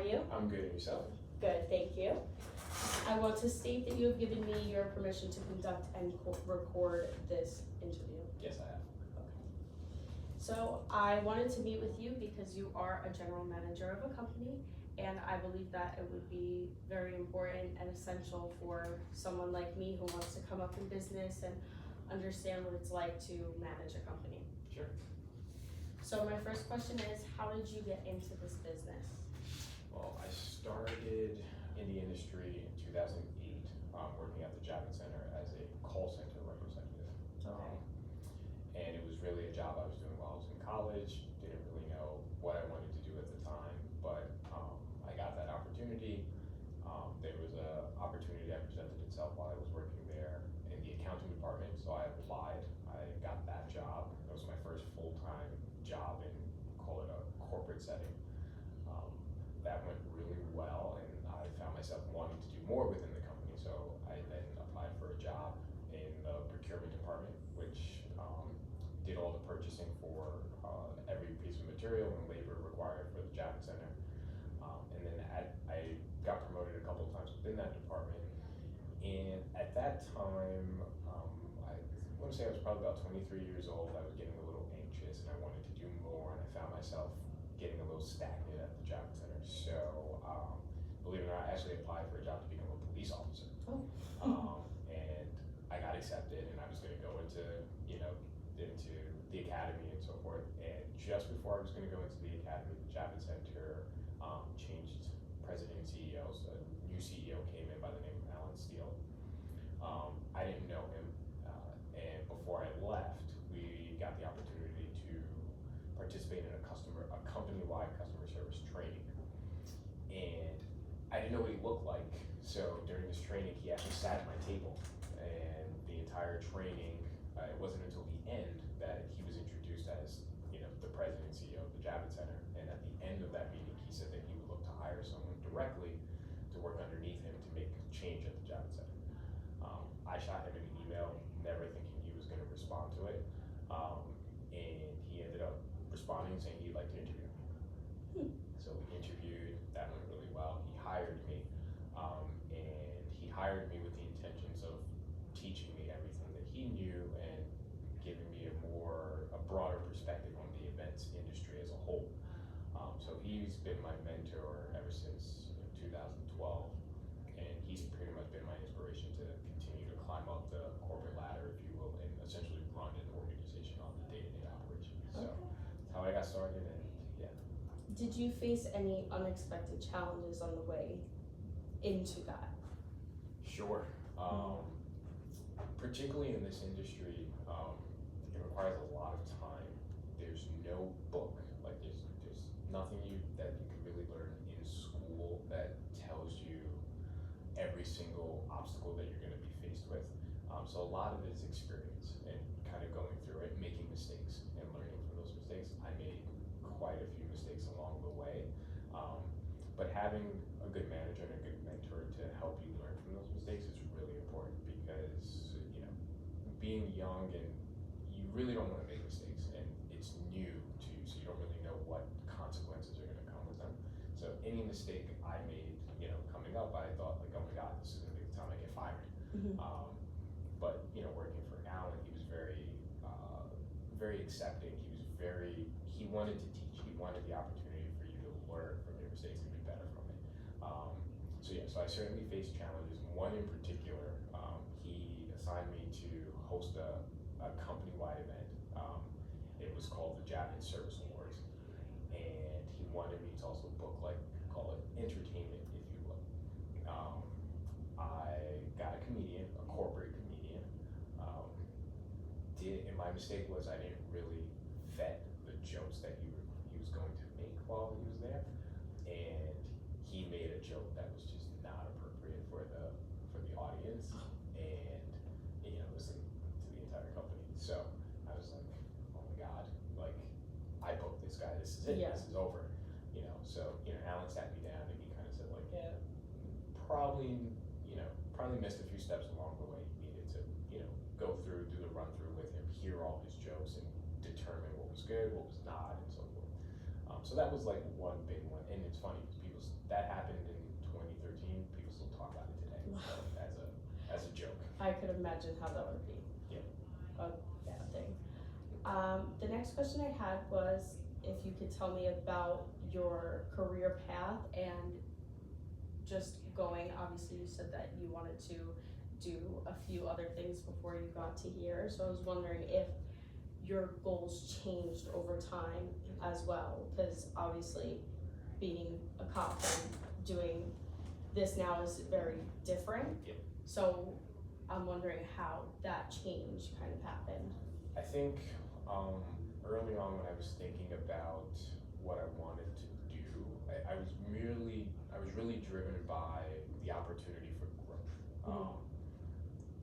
you? I'm good, and yourself? Good, thank you. I want to state that you have given me your permission to conduct and record this interview. Yes, I have. So I wanted to meet with you because you are a general manager of a company, and I believe that it would be very important and essential for someone like me who wants to come up in business and understand what it's like to manage a company. Sure. So my first question is, how did you get into this business? Well, I started in the industry in 2008, working at the Javits Center as a call center representative. Okay. And it was really a job I was doing while I was in college. Didn't really know what I wanted to do at the time, but I got that opportunity. There was an opportunity that presented itself while I was working there in the accounting department, so I applied. I got that job. It was my first full-time job in, call it a corporate setting. That went really well, and I found myself wanting to do more within the company, so I then applied for a job in the procurement department, which did all the purchasing for every piece of material and labor required for the Javits Center. And then I got promoted a couple of times within that department, and at that time, I want to say I was probably about 23 years old. I was getting a little anxious, and I wanted to do more, and I found myself getting a little stagnant at the Javits Center. So, believe it or not, I actually applied for a job to become a police officer. Oh. And I got accepted, and I was going to go into the academy and so forth. And just before I was going to go into the academy, the Javits Center changed president and CEO. So a new CEO came in by the name of Alan Steele. I didn't know him, and before I left, we got the opportunity to participate in a company-wide customer service training. And I didn't know what he looked like, so during this training, he actually sat at my table, and the entire training, it wasn't until the end that he was introduced as, the president and CEO of the Javits Center. And at the end of that meeting, he said that he would look to hire someone directly to work underneath him to make change at the Javits Center. I shot him an email, never thinking he was going to respond to it, and he ended up responding saying he'd like to interview me. So we interviewed, that went really well. He hired me, and he hired me with the intentions of teaching me everything that he knew and giving me a broader perspective on the events industry as a whole. So he's been my mentor ever since 2012, and he's pretty much been my inspiration to continue to climb up the corporate ladder, if you will, and essentially run an organization on the day-to-day operations. So that's how I got started, and yeah. Did you face any unexpected challenges on the way into that? Sure. Particularly in this industry, it requires a lot of time. There's no book, like there's nothing that you can really learn in school that tells you every single obstacle that you're going to be faced with. So a lot of it is experience and kind of going through it, making mistakes and learning from those mistakes. I made quite a few mistakes along the way, but having a good manager and a good mentor to help you learn from those mistakes is really important, because being young and you really don't want to make mistakes, and it's new to you, so you don't really know what consequences are going to come with them. So any mistake I made, coming up, I thought like, oh my God, this is going to be the time I get fired. But working for Alan, he was very accepting. He wanted to teach. He wanted the opportunity for you to learn from your mistakes and be better from it. So I certainly faced challenges. One in particular, he assigned me to host a company-wide event. It was called the Javits Service Awards, and he wanted me to also book, call it entertainment, if you will. I got a comedian, a corporate comedian. And my mistake was I didn't really vet the jokes that he was going to make while he was there, and he made a joke that was just not appropriate for the audience, and listening to the entire company. So I was like, oh my God, like I booked this guy. This is it. Yeah. This is over. So Alan sat me down and he kind of said like, yeah, probably missed a few steps along the way. You needed to go through, do the run through with him, hear all his jokes, and determine what was good, what was not, and so forth. So that was like one big one, and it's funny because people that happened in 2013. People still talk about it today as a joke. I could imagine how that would be. Yeah. A bad thing. The next question I had was if you could tell me about your career path and just going, obviously you said that you wanted to do a few other things before you got to here, so I was wondering if your goals changed over time as well, because obviously being a cop and doing this now is very different. Yeah. So I'm wondering how that change kind of happened. I think early on when I was thinking about what I wanted to do, I was really driven by the opportunity for growth.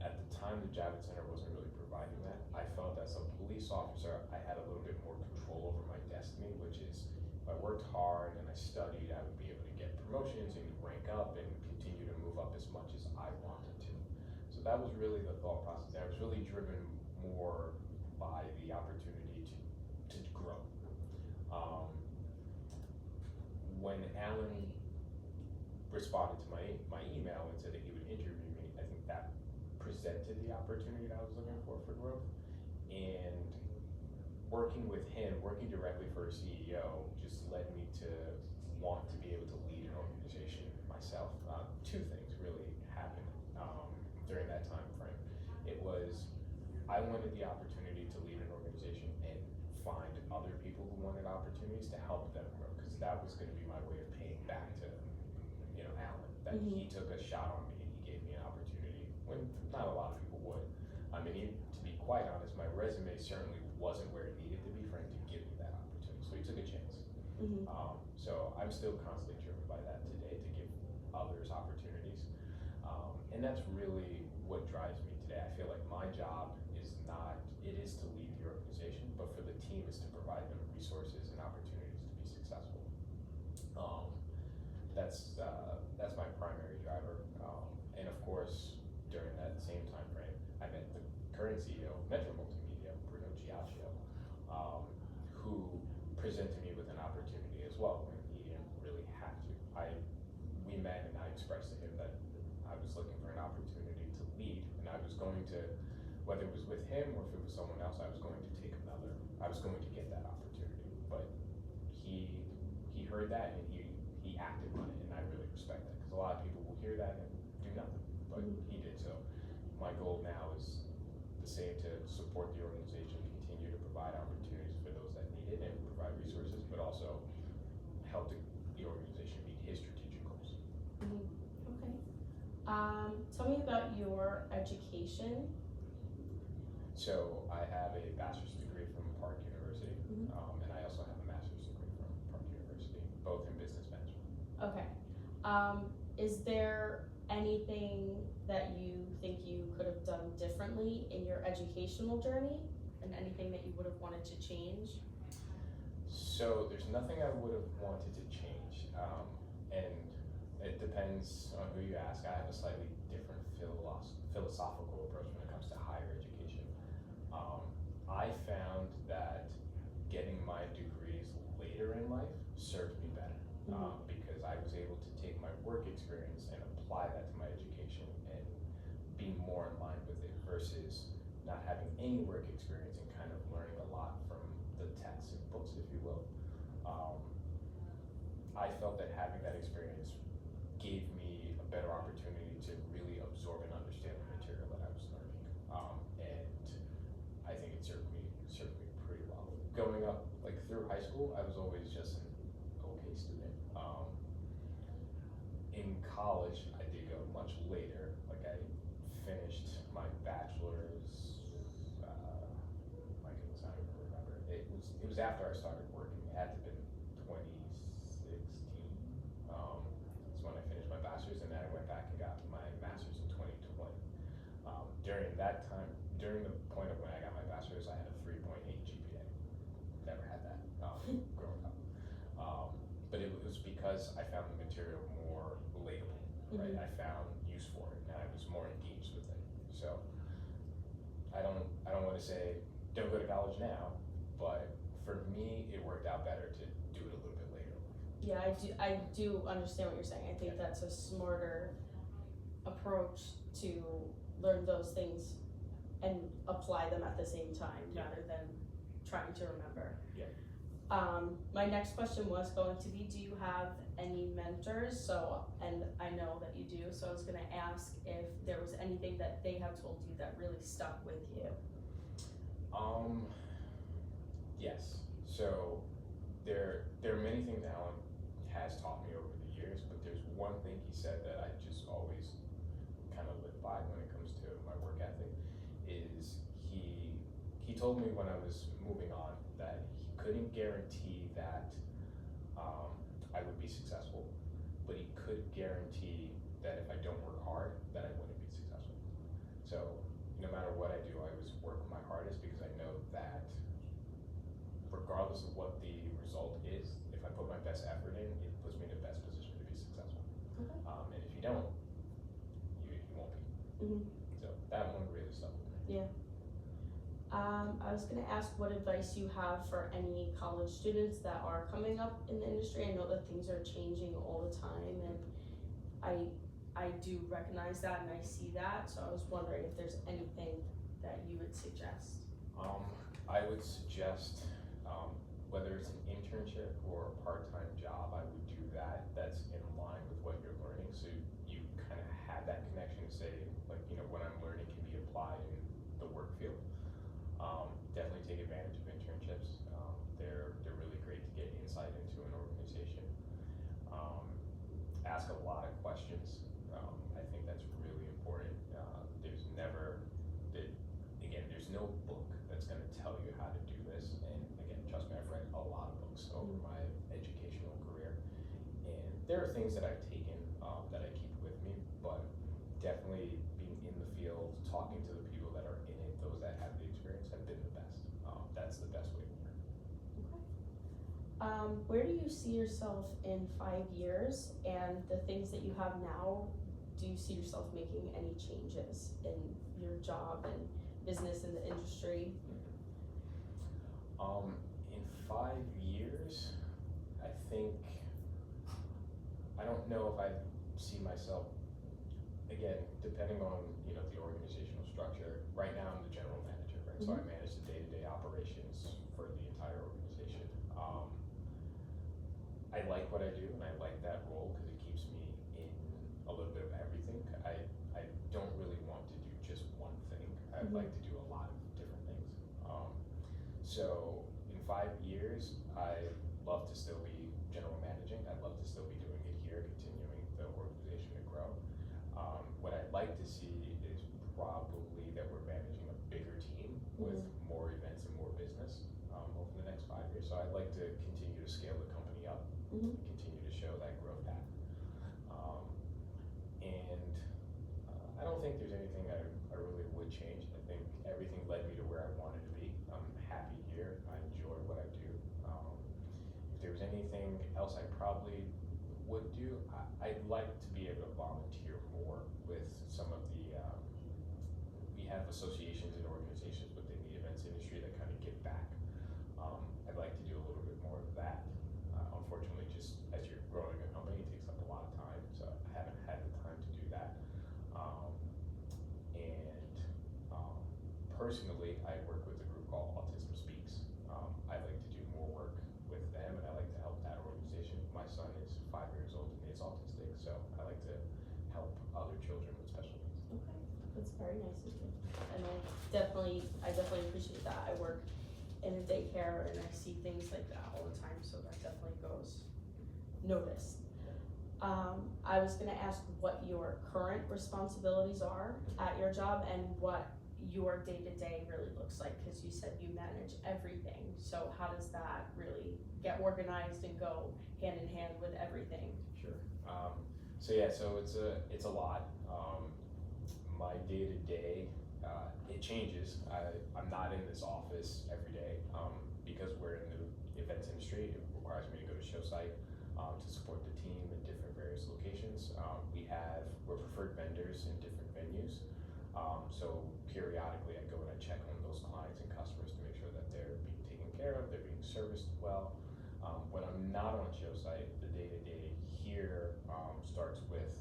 At the time, the Javits Center wasn't really providing that. I felt as a police officer, I had a little bit more control over my destiny, which is if I worked hard and I studied, I would be able to get promotions and rank up and continue to move up as much as I wanted to. So that was really the thought process. I was really driven more by the opportunity to grow. When Alan responded to my email and said that he would interview me, I think that presented the opportunity that I was looking for growth. And working with him, working directly for a CEO, just led me to want to be able to lead an organization myself. Two things really happened during that time frame. It was I wanted the opportunity to lead an organization and find other people who wanted opportunities to help them grow, because that was going to be my way of paying back to Alan. That he took a shot on me and he gave me an opportunity when not a lot of people would. I mean, to be quite honest, my resume certainly wasn't where it needed to be for him to give me that opportunity. So he took a chance. So I'm still constantly driven by that today, to give others opportunities. And that's really what drives me today. I feel like my job is it is to lead the organization, but for the team is to provide them resources and opportunities to be successful. That's my primary driver. And of course, during that same time frame, I met the current CEO of Metro Multimedia, Bruno Giacchio, who presented me with an opportunity as well when he didn't really have to. We met and I expressed to him that I was looking for an opportunity to lead, and I was going to, whether it was with him or if it was someone else, I was going to get that opportunity. But he heard that and he acted on it, and I really respect that, because a lot of people will hear that and do nothing, but he did. So my goal now is the same, to support the organization, continue to provide opportunities for those that need it and provide resources, but also help the organization meet his strategic goals. Okay. Tell me about your education. So I have a bachelor's degree from Park University, and I also have a master's degree from Park University, both in business management. Okay. Is there anything that you think you could have done differently in your educational journey, and anything that you would have wanted to change? So there's nothing I would have wanted to change, and it depends on who you ask. I have a slightly different philosophical approach when it comes to higher education. I found that getting my degrees later in life served me better, because I was able to take my work experience and apply that to my education and be more in line with it, versus not having any work experience and kind of learning a lot from the texts and books, if you will. I felt that having that experience gave me a better opportunity to really absorb and understand the material that I was learning, and I think it served me pretty well. Going up, like through high school, I was always just an okay student. In college, I did go much later. Like I finished my bachelor's. My goodness, I don't even remember. It was after I started working. It had to have been 2016. That's when I finished my bachelor's, and then I went back and got my master's in 2020. During that time, during the point of when I got my bachelor's, I had a 3.8 GPA. Never had that growing up. But it was because I found the material more relatable, right? I found use for it, and I was more engaged with it. So I don't want to say don't go to college now, but for me, it worked out better to do it a little bit later. Yeah, I do understand what you're saying. I think that's a smarter approach to learn those things and apply them at the same time Yeah. rather than trying to remember. Yeah. My next question was going to be, do you have any mentors? So, and I know that you do, so I was gonna ask if there was anything that they have told you that really stuck with you. Yes. So there are many things Alan has taught me over the years, but there's one thing he said that I just always kind of live by when it comes to my work ethic. Is he told me when I was moving on that he couldn't guarantee that I would be successful, but he could guarantee that if I don't work hard, that I wouldn't be successful. So no matter what I do, I always work my hardest because I know that regardless of what the result is, if I put my best effort in, it puts me in the best position to be successful. Okay. And if you don't, you won't be. Mm-hmm. So that one really stuck with me. Yeah. I was gonna ask what advice you have for any college students that are coming up in the industry. I know that things are changing all the time, and I do recognize that and I see that. So I was wondering if there's anything that you would suggest. I would suggest whether it's an internship or a part-time job, I would do that. That's in line with what you're learning, so you kind of have that connection to say, like, you know, what I'm learning can be applied in the work field. Definitely take advantage of internships. They're really great to get insight into an organization. Ask a lot of questions. I think that's really important. There's never, there's no book that's going to tell you how to do this. And again, trust me, I've read a lot of books over my educational career, and there are things that I've taken that I keep with me, but definitely being in the field, talking to the people that are in it, those that have the experience, have been the best. That's the best way to learn. Okay. Where do you see yourself in 5 years, and the things that you have now, do you see yourself making any changes in your job and business in the industry? In 5 years, I think, I don't know if I see myself, again, depending on, you know, the organizational structure. Right now I'm the general manager, right? So I manage the day-to-day operations for the entire organization. I like what I do and I like that role because it keeps me in a little bit of everything. I don't really want to do just one thing. I'd like to do a lot of different things. So in 5 years, I'd love to still be general managing. I'd love to still be doing it here, continuing the organization to grow. What I'd like to see is probably that we're managing a bigger team with more events and more business over the next 5 years. So I'd like to continue to scale the company up, continue to show that growth path. And I don't think there's anything I really would change. I think everything led me to where I wanted to be. I'm happy here. I enjoy what I do. If there was anything else I probably would do, I'd like to be able to volunteer more with some of the, we have associations and organizations within the events industry that kind of give back. I'd like to do a little bit more of that. Unfortunately, just as you're growing a company, it takes up a lot of time, so I haven't had the time to do that. Personally, I work with a group called Autism Speaks. I like to do more work with them, and I like to help that organization. My son is 5 years old and is autistic, so I like to help other children with special needs. Okay, that's very nice of you. And I definitely appreciate that. I work in a daycare and I see things like that all the time, so that definitely goes noticed. I was gonna ask what your current responsibilities are at your job and what your day-to-day really looks like, because you said you manage everything. So how does that really get organized and go hand in hand with everything? Sure. So it's a lot. My day-to-day, it changes. I'm not in this office every day because we're in the events industry. It requires me to go to show site to support the team in different various locations. We're preferred vendors in different venues. So periodically I go and I check on those clients and customers to make sure that they're being taken care of, they're being serviced well. When I'm not on show site, the day-to-day here starts with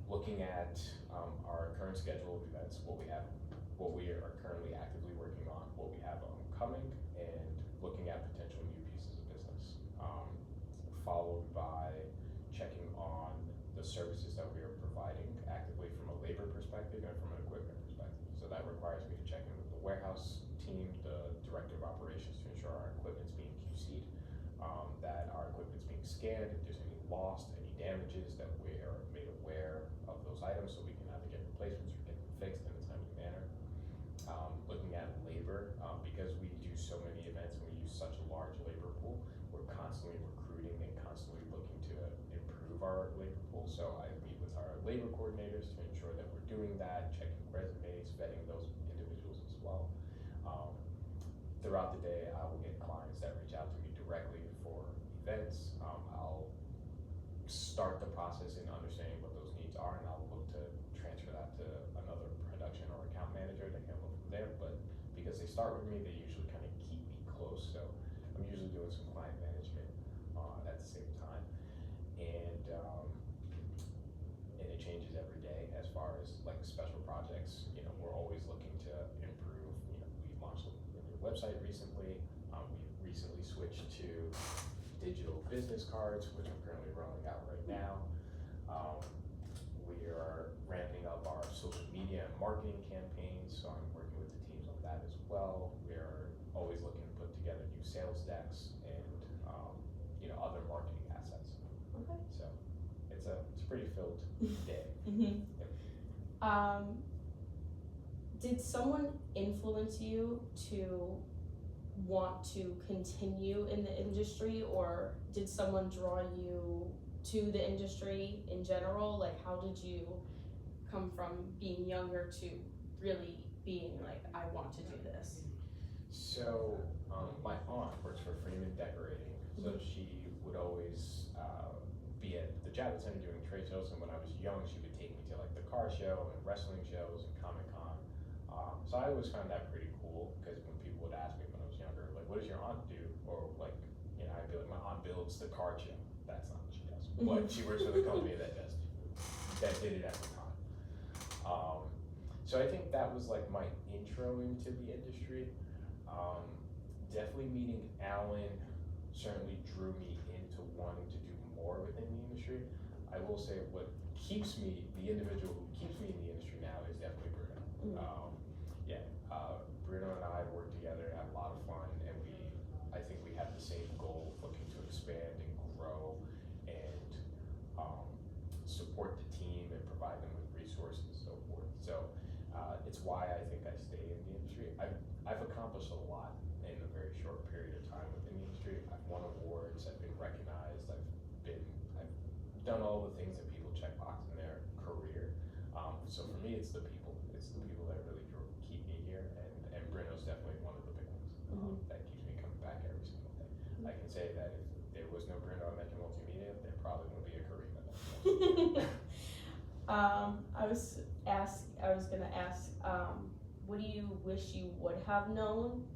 looking at our current schedule of events, what we are currently actively working on, what we have coming, and looking at potential new pieces of business. Followed by checking on the services that we are providing actively from a labor perspective and from an equipment perspective. So that requires me to check in with the warehouse team, the director of operations, to ensure our equipment's being QC'd, that our equipment's being scanned, if there's any lost, any damages, that we are made aware of those items so we can either get replacements or get them fixed in a timely manner. Looking at labor, because we do so many events and we use such a large labor pool, we're constantly recruiting and constantly looking to improve our labor pool. So I meet with our labor coordinators to ensure that we're doing that, checking resumes, vetting those individuals as well. Throughout the day, I will get clients that reach out to me directly for events. I'll start the process in understanding what those needs are, and I'll look to transfer that to another production or account manager to handle from there. But because they start with me, they usually kind of keep me close. So I'm usually doing some client management at the same time. And it changes every day as far as like special projects. You know, we're always looking to improve. You know, we launched a new website recently. We recently switched to digital business cards, which I'm currently rolling out right now. We are ramping up our social media and marketing campaigns, so I'm working with the teams on that as well. We are always looking to put together new sales decks and other marketing assets. Okay. So it's a pretty filled day. Mm-hmm. Yep. Did someone influence you to want to continue in the industry, or did someone draw you to the industry in general? Like, how did you come from being younger to really being like, I want to do this? So my aunt works for Freeman Decorating, so she would always be at the Javits Center doing trade shows, and when I was young, she would take me to like the car show and wrestling shows and Comic-Con. So I always found that pretty cool, because when people would ask me when I was younger, like, what does your aunt do? Or like, I'd be like, my aunt builds the car show. That's not what she does. But she works for the company that did it at the time. So I think that was like my intro into the industry. Definitely meeting Alan certainly drew me into wanting to do more within the industry. I will say the individual who keeps me in the industry now is definitely Bruno. Bruno and I work together, have a lot of fun, and I think we have the same goal of looking to expand and grow and support the team and provide them with resources and so forth. So it's why I think I stay in the industry. I've accomplished a lot in a very short period of time within the industry. I've won awards, I've been recognized, I've done all the things that people check box in their career. So for me, it's the people that really keep me here, and Bruno's definitely one of the big ones that keeps me coming back every single day. I can say that if there was no Bruno at Metro Multimedia, there probably wouldn't be a career. I was gonna ask, what do you wish you would have known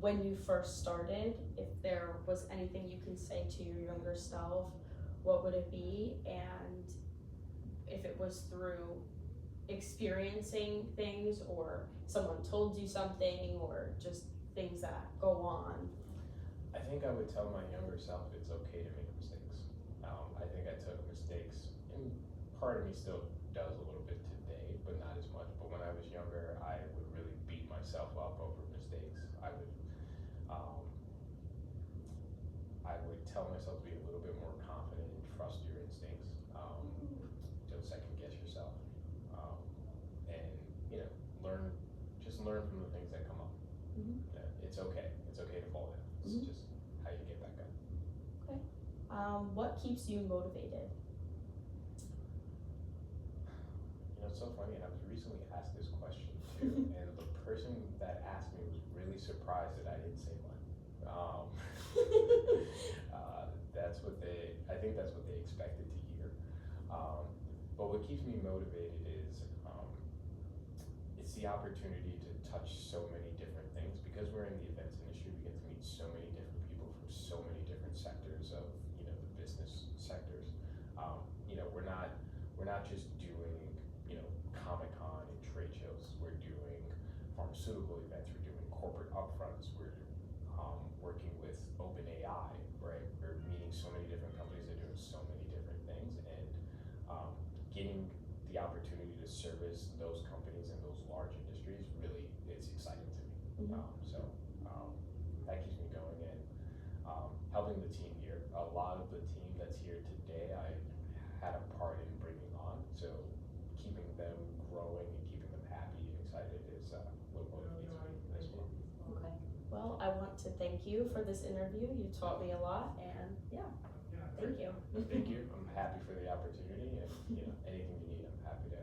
when you first started? If there was anything you can say to your younger self, what would it be? And if it was through experiencing things, or someone told you something, or just things that go on. I think I would tell my younger self it's okay to make mistakes. I think I took mistakes, and part of me still does a little bit today, but not as much. But when I was younger, I would really beat myself up over mistakes. I would tell myself to be a little bit more confident and trust your instincts. Don't second guess yourself, and learn from the things that come up. It's okay. It's okay to fall down. It's just how you get back up. Okay. What keeps you motivated? It's so funny. I was recently asked this question too, and the person that asked me was really surprised that I didn't say one. I think that's what they expected to hear. But what keeps me motivated is it's the opportunity to touch so many different things. Because we're in the events industry, we get to meet so many different people from so many different sectors of, you know, the business sectors. You know, we're not just doing, you know, Comic-Con and trade shows. We're doing pharmaceutical events. We're doing corporate upfronts. We're working with OpenAI, right? We're meeting so many different companies that are doing so many different things, and getting the opportunity to service those companies and those large industries really is exciting to me. So that keeps me going, and helping the team here. A lot of the team that's here today, I had a part in bringing on. So keeping them growing and keeping them happy and excited is what motivates me as well. Okay. Well, I want to thank you for this interview. You taught me a lot, and yeah, thank you. Thank you. I'm happy for the opportunity, and you know, anything you need, I'm happy to